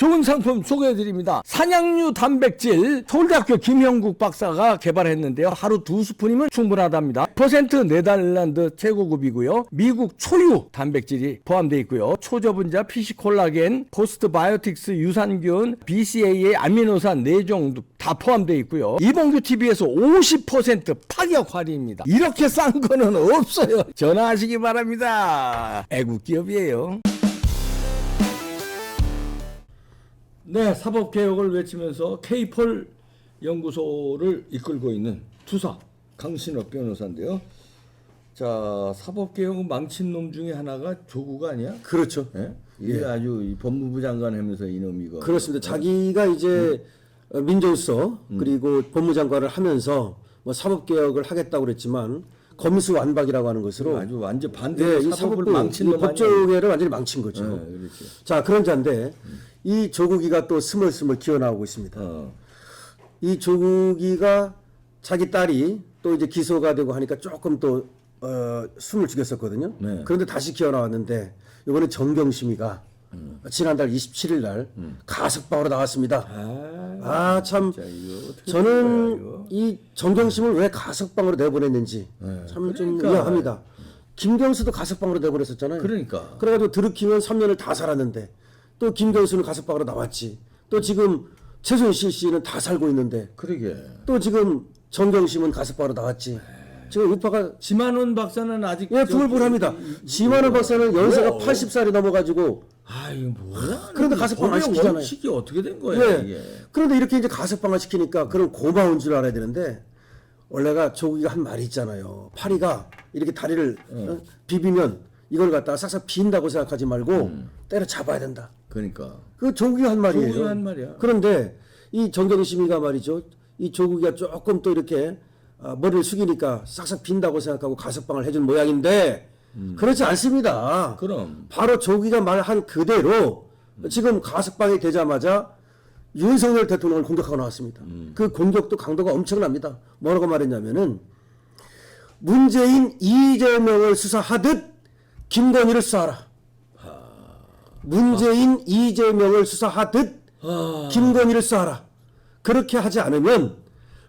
좋은 상품 소개해드립니다. 산양류 단백질 서울대학교 김형국 박사가 개발했는데요. 하루 2스푼이면 충분하답니다. 퍼센트 네덜란드 최고급이고요. 미국 초유 단백질이 포함되어 있고요. 초저분자 피시콜라겐, 포스트바이오틱스 유산균, BCAA 아미노산 4종 다 포함되어 있고요. 이봉규 TV에서 50% 파격 할인입니다. 이렇게 싼 거는 없어요. 전화하시기 바랍니다. 애국 기업이에요. 네, 사법개혁을 외치면서 K-폴 연구소를 이끌고 있는 투사 강신업 변호사인데요. 자, 사법개혁 망친 놈 중에 하나가 조국 아니야? 그렇죠. 예? 이게 아주 이 법무부 장관 하면서 이놈 이거. 그렇습니다. 자기가 이제 민정수석 그리고 법무장관을 하면서 뭐 사법개혁을 하겠다고 그랬지만 검수완박이라고 하는 것으로 아주 완전 반대 이 사법을 사법부, 망친 이 놈 아니야? 법조계를 완전히 망친 거죠. 그렇지. 자, 그런 자인데 이 조국이가 또 스멀스멀 기어나오고 있습니다. 이 조국이가 자기 딸이 또 이제 기소가 되고 하니까 조금 또 숨을 죽였었거든요. 네. 그런데 다시 기어나왔는데 이번에 정경심이가 지난달 27일 날 가석방으로 나왔습니다. 참 진짜 이거 어떻게 저는 된 거야, 이거? 이 정경심을 왜 가석방으로 내보냈는지 참 좀 그러니까. 이해합니다. 김경수도 가석방으로 내보냈었잖아요. 그러니까. 그래가지고 들이키면 3년을 다 살았는데 또 김경수는 가석방으로 나왔지. 또 지금 최순실 씨는 다 살고 있는데 그러게. 또 지금 정경심은 가석방으로 나왔지. 지금 우파가 지만원 박사는 아직 예, 부글부글합니다. 지만원 박사는 연세가 뭐? 80살이 넘어가지고 아, 이거 뭐야? 그런데 가석방 안 법의 시키잖아요. 원칙이 어떻게 된 거야, 예. 이게? 그런데 이렇게 이제 가석방을 시키니까 그런 고마운 줄 알아야 되는데 원래가 조국이가 한 말이 있잖아요. 파리가 이렇게 다리를 비비면 이걸 갖다가 싹싹 빈다고 생각하지 말고 때려 잡아야 된다. 그러니까. 그 조국이가 한 말이에요. 조국이가 한 말이야. 그런데 이 정경심이가 말이죠. 이 조국이가 조금 또 이렇게 머리를 숙이니까 싹싹 빈다고 생각하고 가석방을 해준 모양인데 그렇지 않습니다. 그럼. 바로 조국이가 말한 그대로 지금 가석방이 되자마자 윤석열 대통령을 공격하고 나왔습니다. 그 공격도 강도가 엄청납니다. 뭐라고 말했냐면은 문재인 이재명을 수사하듯 김건희를 수사하라. 문재인 이재명을 수사하듯 김건희를 수사하라. 그렇게 하지 않으면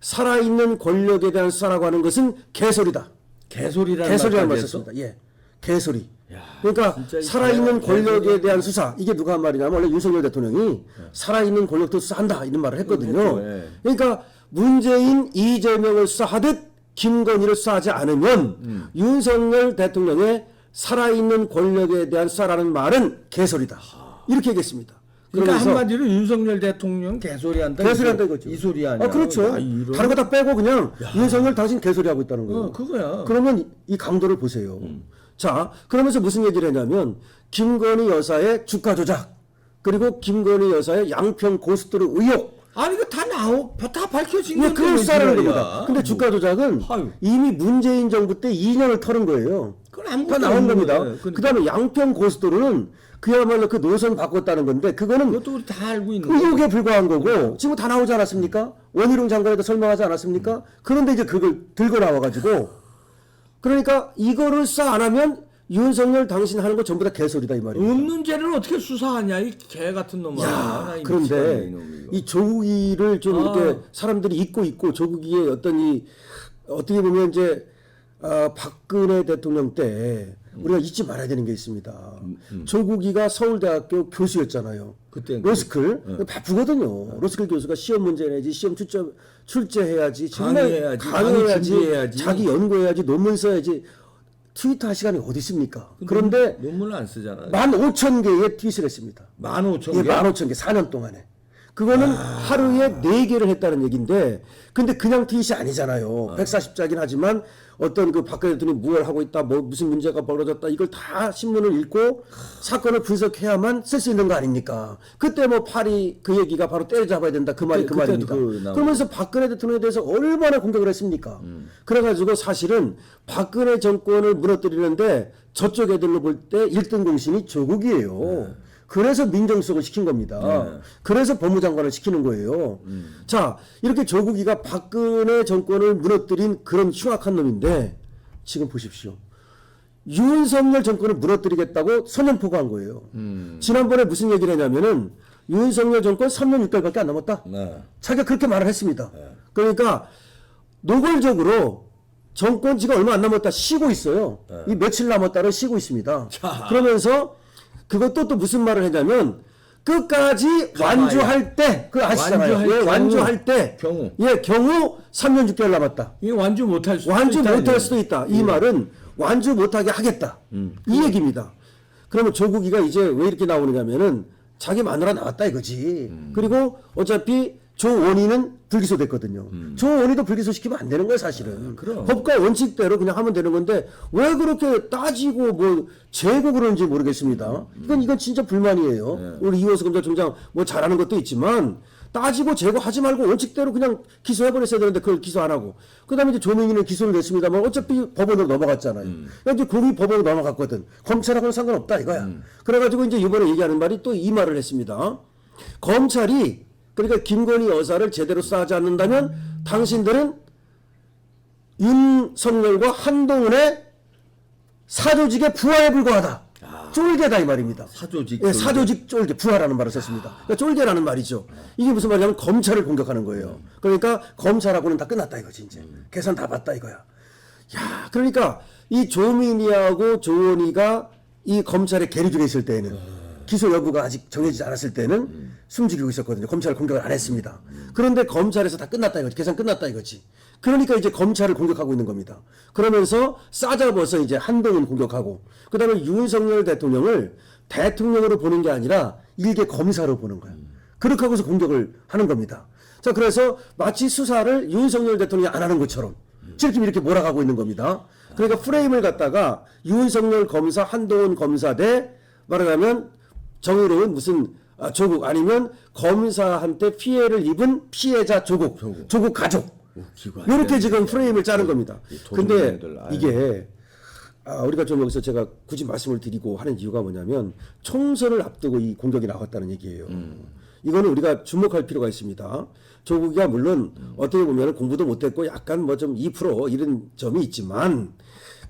살아있는 권력에 대한 수사라고 하는 것은 개소리다. 개소리라는 개소리라는 말 말까지 했어? 썼습니다. 예, 개소리. 야, 그러니까 진짜 이 살아있는 권력에 개소리야. 대한 수사, 이게 누가 한 말이냐면 원래 윤석열 대통령이 살아있는 권력도 수사한다 이런 말을 했거든요. 했죠, 예. 그러니까 문재인 이재명을 수사하듯 김건희를 수사하지 않으면 윤석열 대통령의 살아있는 권력에 대한 수사라는 말은 개소리다. 이렇게 얘기했습니다. 그러니까 그러면서 한마디로 윤석열 대통령 개소리한다. 개소리한다 이거죠. 이 소리 아니야? 그렇죠. 아, 이런. 다른 거 다 빼고 그냥 윤석열 당신 개소리하고 있다는 거예요. 그거야. 그러면 이 강도를 보세요. 자, 그러면서 무슨 얘기를 했냐면 김건희 여사의 주가 조작 그리고 김건희 여사의 양평 고속도로 의혹 아니 이거 다 밝혀진 이게 건데 그걸 왜 수사라는 지랄이야? 겁니다. 근데 주가 조작은 아유. 이미 문재인 정부 때 2년을 털은 거예요. 그건 다 아무것도 나온 없는 겁니다. 거예요. 그러니까. 그다음에 양평 고속도로는 그야말로 그 노선 바꿨다는 건데 그거는 그것도 우리 다 알고 있는 거야. 의혹에 불과한 거고 지금 다 나오지 않았습니까? 원희룡 장관에도 설명하지 않았습니까? 그런데 이제 그걸 들고 나와가지고 그러니까 이거를 수사 안 하면 윤석열 당신 하는 거 전부 다 개소리다 이 말이에요. 없는 죄를 어떻게 수사하냐 이 개 같은 놈아. 나 이 미치겠네, 그런데 이놈 이거. 이 조국이를 좀 이렇게 사람들이 잊고 있고 조국이의 어떤 이 어떻게 보면 이제 박근혜 대통령 때 우리가 잊지 말아야 되는 게 있습니다. 조국이가 서울대학교 교수였잖아요. 그때 로스쿨 바쁘거든요. 로스쿨 교수가 시험 문제 내지 시험 출제해야지 정말 강의해야지, 강의 준비해야지. 자기 연구해야지 논문 써야지 트위터 할 시간이 어디 있습니까? 그런데 논문을 안 쓰잖아. 15,000개의 트윗을 했습니다. 15,000개. 예, 15,000개 4년 동안에. 그거는 하루에 4개를 했다는 얘기인데 근데 그냥 트윗이 아니잖아요. 140자긴 하지만 어떤 그 박근혜 대통령이 무엇을 하고 있다 뭐 무슨 문제가 벌어졌다 이걸 다 신문을 읽고 사건을 분석해야만 쓸 수 있는 거 아닙니까? 그때 뭐 파리 그 얘기가 바로 때려잡아야 된다 그 말이 그 그때도 말입니다. 그러면서 박근혜 대통령에 대해서 얼마나 공격을 했습니까? 그래가지고 사실은 박근혜 정권을 무너뜨리는데 저쪽 애들로 볼 때 1등 공신이 조국이에요. 그래서 민정수석을 시킨 겁니다. 그래서 법무장관을 시키는 거예요. 자, 이렇게 조국이가 박근혜 정권을 무너뜨린 그런 흉악한 놈인데 지금 보십시오. 윤석열 정권을 무너뜨리겠다고 선전포고한 거예요. 지난번에 무슨 얘기를 했냐면은 윤석열 정권 3년 6개월밖에 안 남았다. 네. 자기가 그렇게 말을 했습니다. 그러니까 노골적으로 정권 지가 얼마 안 남았다 쉬고 있어요. 이 며칠 남았다를 쉬고 있습니다. 그러면서 그것도 또 무슨 말을 했냐면 끝까지 완주할 때, 그 아시잖아요. 완주할 때, 경우 3년 6개월 남았다. 이 완주 못할 수도 완주 있다, 못할 수도 있다. 이 말은 완주 못하게 하겠다. 이 얘기입니다. 그러면 조국이가 이제 왜 이렇게 나오느냐면은 자기 마누라 나왔다 이거지. 그리고 어차피 조원희는 불기소 됐거든요. 조원희도 불기소 시키면 안 되는 거예요, 사실은. 법과 원칙대로 그냥 하면 되는 건데 왜 그렇게 따지고 뭐 재고 그러는지 모르겠습니다. 이건 진짜 불만이에요. 우리 이호수 검찰총장 뭐 잘하는 것도 있지만 따지고 재고하지 말고 원칙대로 그냥 기소해버렸어야 되는데 그걸 기소 안 하고. 그 다음에 이제 조명희는 기소를 냈습니다만 어차피 법원으로 넘어갔잖아요. 그러니까 이제 거기 법원으로 넘어갔거든. 검찰하고는 상관없다 이거야. 그래가지고 이제 이번에 얘기하는 말이 또 이 말을 했습니다. 검찰이 그러니까 김건희 여사를 제대로 수사하지 않는다면 당신들은 윤석열과 한동훈의 사조직의 부하에 불과하다. 쫄개다 이 말입니다. 사조직. 예, 사조직 쫄개 부하라는 말을 썼습니다. 그러니까 쫄개라는 말이죠. 이게 무슨 말이냐면 검찰을 공격하는 거예요. 그러니까 검찰하고는 다 끝났다 이거지 이제. 계산 다 봤다 이거야. 야, 그러니까 이 조민희하고 조원희가 이 검찰에 계류 중에 있을 때에는 기소 여부가 아직 정해지지 않았을 때는 숨죽이고 있었거든요. 검찰을 공격을 안 했습니다. 그런데 검찰에서 다 끝났다 이거지. 계산 끝났다 이거지. 그러니까 이제 검찰을 공격하고 있는 겁니다. 그러면서 싸잡아서 이제 한동훈 공격하고 그 다음에 윤석열 대통령을 대통령으로 보는 게 아니라 일개 검사로 보는 거예요. 그렇게 하고서 공격을 하는 겁니다. 자, 그래서 마치 수사를 윤석열 대통령이 안 하는 것처럼 지금 이렇게 몰아가고 있는 겁니다. 그러니까 프레임을 갖다가 윤석열 검사, 한동훈 검사 대 말하자면 정의로운 무슨 조국 아니면 검사한테 피해를 입은 피해자 조국 가족 이렇게 지금 프레임을 짜는 겁니다. 근데 이게 우리가 좀 여기서 제가 굳이 말씀을 드리고 하는 이유가 뭐냐면 총선을 앞두고 이 공격이 나왔다는 얘기예요. 이거는 우리가 주목할 필요가 있습니다. 조국이가 물론 어떻게 보면 공부도 못했고 약간 뭐 좀 2% 이런 점이 있지만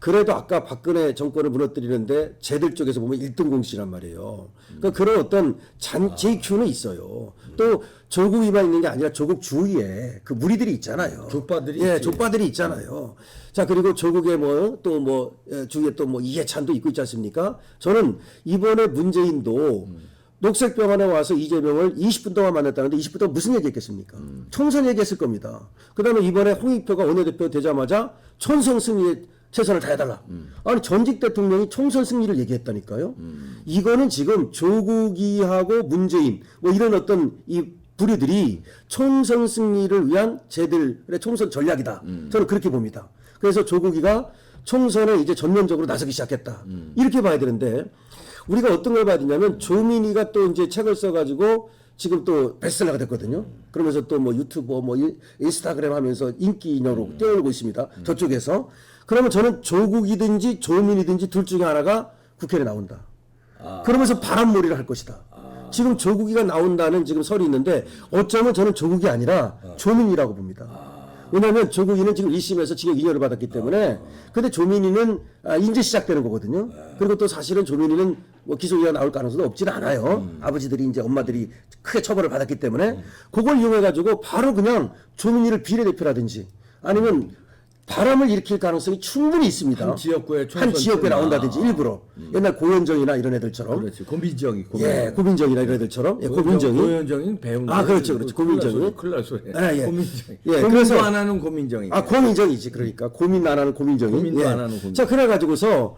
그래도 아까 박근혜 정권을 무너뜨리는데 쟤들 쪽에서 보면 1등 공신이란 말이에요. 그러니까 그런 어떤 JQ는 있어요. 또 조국이만 있는 게 아니라 조국 주위에 그 무리들이 있잖아요. 족바들이 있잖아요. 자, 그리고 조국의 주위에 또 뭐 이해찬도 있고 있지 않습니까? 저는 이번에 문재인도 녹색병원에 와서 이재명을 20분 동안 만났다는데 20분 동안 무슨 얘기했겠습니까? 총선 얘기했을 겁니다. 그 다음에 이번에 홍익표가 원내대표 되자마자 총선 승리에 최선을 다해달라. 아니 전직 대통령이 총선 승리를 얘기했다니까요. 이거는 지금 조국이하고 문재인 뭐 이런 어떤 이 부류들이 총선 승리를 위한 쟤들의 총선 전략이다. 저는 그렇게 봅니다. 그래서 조국이가 총선에 이제 전면적으로 나서기 시작했다. 이렇게 봐야 되는데 우리가 어떤 걸 봐야 되냐면 조민희가 또 이제 책을 써가지고 지금 또 베스트셀러가 됐거든요. 그러면서 또 뭐 유튜버 뭐 인스타그램 하면서 인기인으로 뛰어오르고 있습니다. 저쪽에서. 그러면 저는 조국이든지 조민이든지 둘 중에 하나가 국회에 나온다. 그러면서 바람몰이를 할 것이다. 지금 조국이가 나온다는 지금 설이 있는데 어쩌면 저는 조국이 아니라 조민이라고 봅니다. 왜냐하면 조국이는 지금 1심에서 징역 2년을 받았기 때문에 근데 조민이는 이제 시작되는 거거든요. 그리고 또 사실은 조민이는 뭐 기소유예 나올 가능성도 없지는 않아요. 아버지들이 이제 엄마들이 크게 처벌을 받았기 때문에 그걸 이용해가지고 바로 그냥 조민이를 비례대표라든지 아니면 바람을 일으킬 가능성이 충분히 있습니다. 한 지역구에 나온다든지 일부러 옛날 고현정이나 이런 애들처럼. 그렇지. 고민정이. 예, 고민정이나 이런 애들처럼. 예, 고민정이 배운. 그렇죠. 고민정이. 큰일 날 소리. 예. 고민정이. 예, 고민도 안 하는 고민정이. 고민정이지. 그러니까 고민 안 하는 고민정이. 고민도 안 하는 고민정. 자, 그래가지고서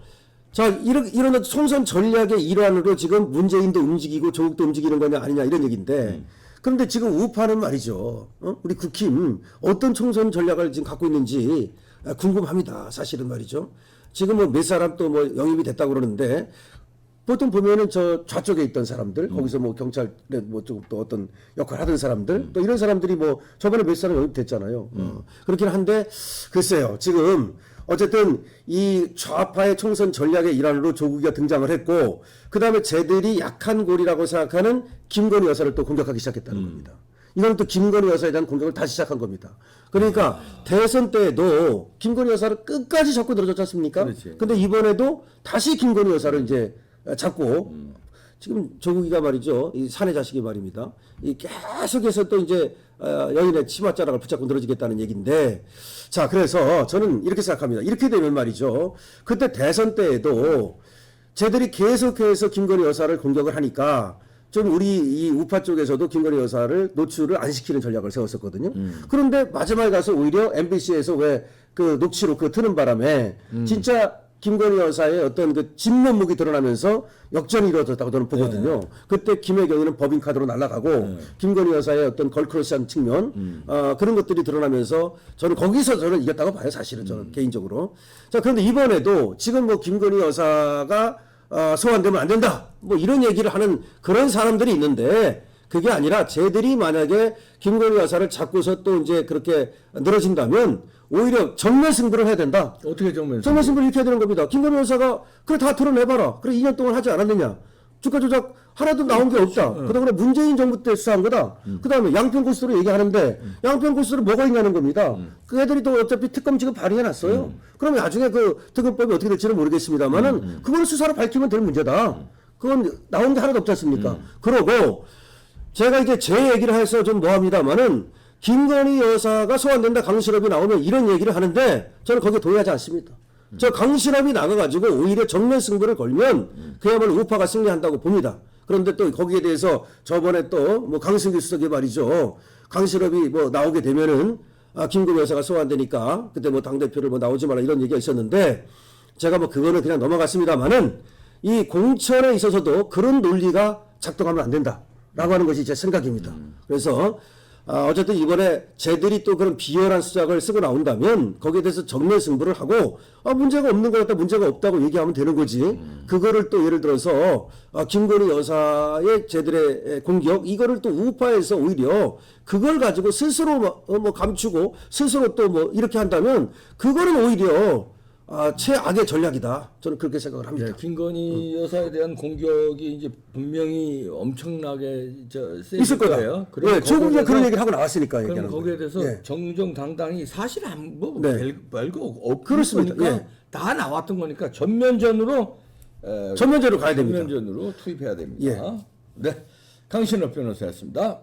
자 이런 총선 전략의 일환으로 지금 문재인도 움직이고 조국도 움직이는 거냐 아니냐 이런 얘기인데. 그런데 지금 우파는 말이죠. 우리 국힘 어떤 총선 전략을 지금 갖고 있는지 궁금합니다. 사실은 말이죠. 지금 뭐 몇 사람 또 뭐 영입이 됐다고 그러는데 보통 보면은 저 좌쪽에 있던 사람들 거기서 뭐 경찰에 뭐 좀 또 어떤 역할 하던 사람들 또 이런 사람들이 뭐 저번에 몇 사람 영입됐잖아요. 그렇긴 한데 글쎄요. 지금 어쨌든 이 좌파의 총선 전략의 일환으로 조국이가 등장을 했고 그 다음에 쟤들이 약한 골이라고 생각하는 김건희 여사를 또 공격하기 시작했다는 겁니다. 이건 또 김건희 여사에 대한 공격을 다시 시작한 겁니다. 그러니까 대선 때에도 김건희 여사를 끝까지 잡고 늘어졌지 않습니까? 그렇지. 근데 이번에도 다시 김건희 여사를 이제 잡고 지금 조국이가 말이죠. 이 사내 자식이 말입니다. 이 계속해서 또 이제 여인의 치맛자락을 붙잡고 늘어지겠다는 얘기인데, 자, 그래서 저는 이렇게 생각합니다. 이렇게 되면 말이죠. 그때 대선 때에도 쟤들이 계속해서 김건희 여사를 공격을 하니까 좀 우리 이 우파 쪽에서도 김건희 여사를 노출을 안 시키는 전략을 세웠었거든요. 그런데 마지막에 가서 오히려 MBC에서 왜 그 녹취록 그 트는 바람에 진짜 김건희 여사의 어떤 그 진면목이 드러나면서 역전이 이루어졌다고 저는 보거든요. 그때 김혜경이는 법인카드로 날아가고 김건희 여사의 어떤 걸크러시한 측면 그런 것들이 드러나면서 저는 거기서 저는 이겼다고 봐요. 사실은 저는 개인적으로. 자, 그런데 이번에도 지금 뭐 김건희 여사가 소환되면 안 된다. 뭐 이런 얘기를 하는 그런 사람들이 있는데 그게 아니라 쟤들이 만약에 김건희 여사를 잡고서 또 이제 그렇게 늘어진다면 오히려 정면 승부를 해야 된다. 어떻게 정면 정면 승부를 이렇게 해야 되는 겁니다. 김건희 여사가 그래 다 드러내봐라. 그래 2년 동안 하지 않았느냐. 주가 조작 하나도 나온 게 없다. 그다음에 문재인 정부 때 수사한 거다. 그다음에 양평 고수로 얘기하는데 양평 고수로 뭐가 있냐는 겁니다. 그 애들이 또 어차피 특검 지금 발의해놨어요. 그러면 나중에 그 특검법이 어떻게 될지는 모르겠습니다만은 그걸 수사로 밝히면 될 문제다. 그건 나온 게 하나도 없지 않습니까? 그러고 제가 이제 제 얘기를 해서 좀 뭐합니다만은 김건희 여사가 소환된다 강신업이 나오면 이런 얘기를 하는데 저는 거기에 동의하지 않습니다. 저 강신업이 나가가지고 오히려 정면 승부를 걸면 그야말로 우파가 승리한다고 봅니다. 그런데 또 거기에 대해서 저번에 또 뭐 강승규 수석이 말이죠. 강신업이 뭐 나오게 되면은 김건희 여사가 소환되니까 그때 뭐 당대표를 뭐 나오지 마라 이런 얘기가 있었는데 제가 뭐 그거는 그냥 넘어갔습니다만은 이 공천에 있어서도 그런 논리가 작동하면 안 된다라고 하는 것이 제 생각입니다. 그래서 어쨌든 이번에 쟤들이 또 그런 비열한 수작을 쓰고 나온다면 거기에 대해서 정면 승부를 하고 문제가 없는 것 같다 문제가 없다고 얘기하면 되는 거지. 그거를 또 예를 들어서 김건희 여사의 쟤들의 공격 이거를 또 우파에서 오히려 그걸 가지고 스스로 뭐 감추고 스스로 또 뭐 이렇게 한다면 그거는 오히려 최악의 전략이다. 저는 그렇게 생각을 합니다. 네, 김건희 여사에 대한 공격이 이제 분명히 엄청나게 있을 거다. 네, 조국이 그런 얘기를 하고 나왔으니까 그럼 얘기하는 거기에 거예요. 대해서 예. 정정당당히 사실 뭐 네. 별거 없는 그렇습니다. 거니까 예. 다 나왔던 거니까 전면전으로 전면전으로 가야 됩니다. 전면전으로 투입해야 됩니다. 예. 네, 강신업 변호사였습니다.